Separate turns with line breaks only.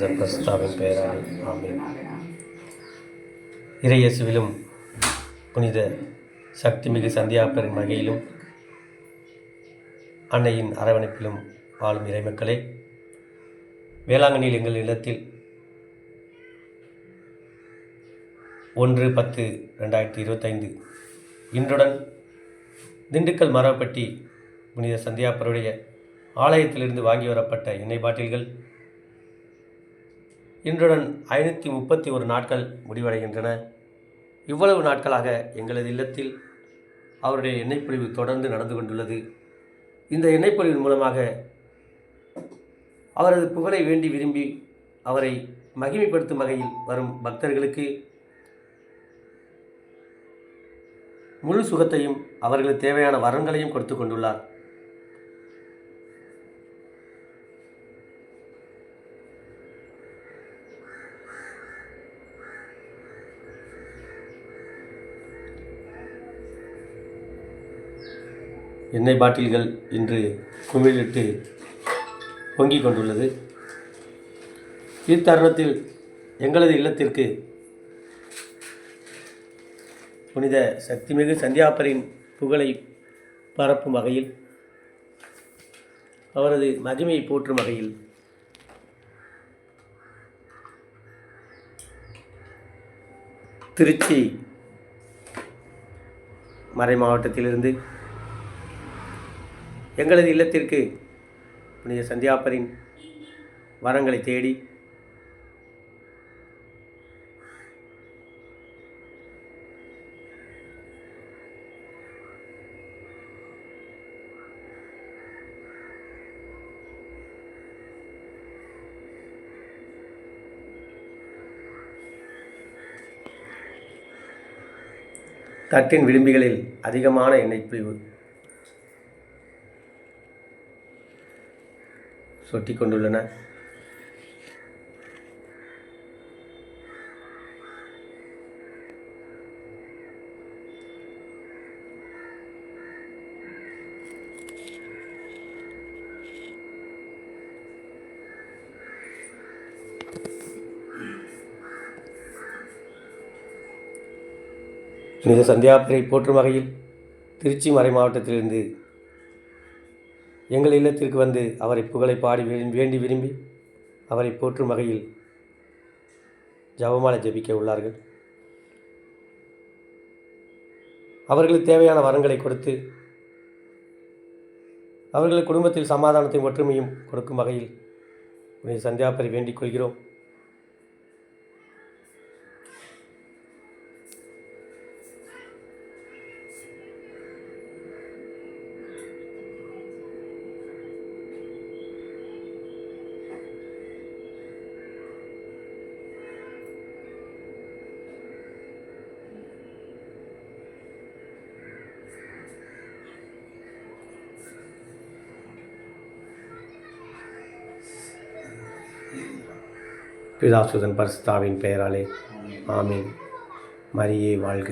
பிரஸ்தாவின் பெயரால் ஆமீன். இறையேசுவிலும் புனித சக்திமிகு சந்தியாப்பரின் மகையிலும் அன்னையின் அரவணைப்பிலும் வாழும் இறைமக்களே, வேளாங்கண்ணியில் எங்கள் இல்லத்தில் 1/10/2025 இன்றுடன் திண்டுக்கல் மரப்பட்டி புனித சந்தியாப்பருடைய ஆலயத்திலிருந்து வாங்கி வரப்பட்ட எண்ணெய் பாட்டில்கள் இன்றுடன் 531 நாட்கள் முடிவடைகின்றன. இவ்வளவு நாட்களாக எங்களது இல்லத்தில் அவருடைய எண்ணெய் பொழிவு தொடர்ந்து நடந்து கொண்டுள்ளது. இந்த எண்ணெய் பொழிவின் மூலமாக அவரது புகழை வேண்டி விரும்பி அவரை மகிமைப்படுத்தும் வகையில் வரும் பக்தர்களுக்கு முழு சுகத்தையும் அவர்களுக்கு தேவையான வரங்களையும் கொடுத்து கொண்டுள்ளார். எண்ணெய் பாட்டில்கள் இன்று குமிழிட்டு பொங்கிக் கொண்டுள்ளது. இத்தருணத்தில் எங்களது இல்லத்திற்கு புனித சக்திமிகு சந்தியாப்பரின் புகழை பரப்பும் வகையில், அவரது மகிமையை போற்றும் வகையில் திருச்சி மறை மாவட்டத்திலிருந்து எங்களது இல்லத்திற்கு புனித சந்தியாப்பரின் வரங்களை தேடி தட்டின் விளிம்புகளில் அதிகமான எண்ணெய் பிழிவு சொட்டி கொண்டுள்ளன. புனித சந்தியாப்பரை போற்றும் வகையில் திருச்சி மறை மாவட்டத்திலிருந்து எங்கள் இல்லத்திற்கு வந்து அவரை புகழை பாடி வேண்டி விரும்பி அவரை போற்றும் வகையில் ஜெபமாலை ஜெபிக்க உள்ளார்கள். அவர்களுக்கு தேவையான வரங்களை கொடுத்து அவர்கள் குடும்பத்தில் சமாதானத்தையும் ஒற்றுமையும் கொடுக்கும் வகையில் புனித சந்தியாப்பரை வேண்டிக் கொள்கிறோம். பிதாசுதன் பரிசுத்தாவின் பெயராலே ஆமீன். மரியே வாழ்க.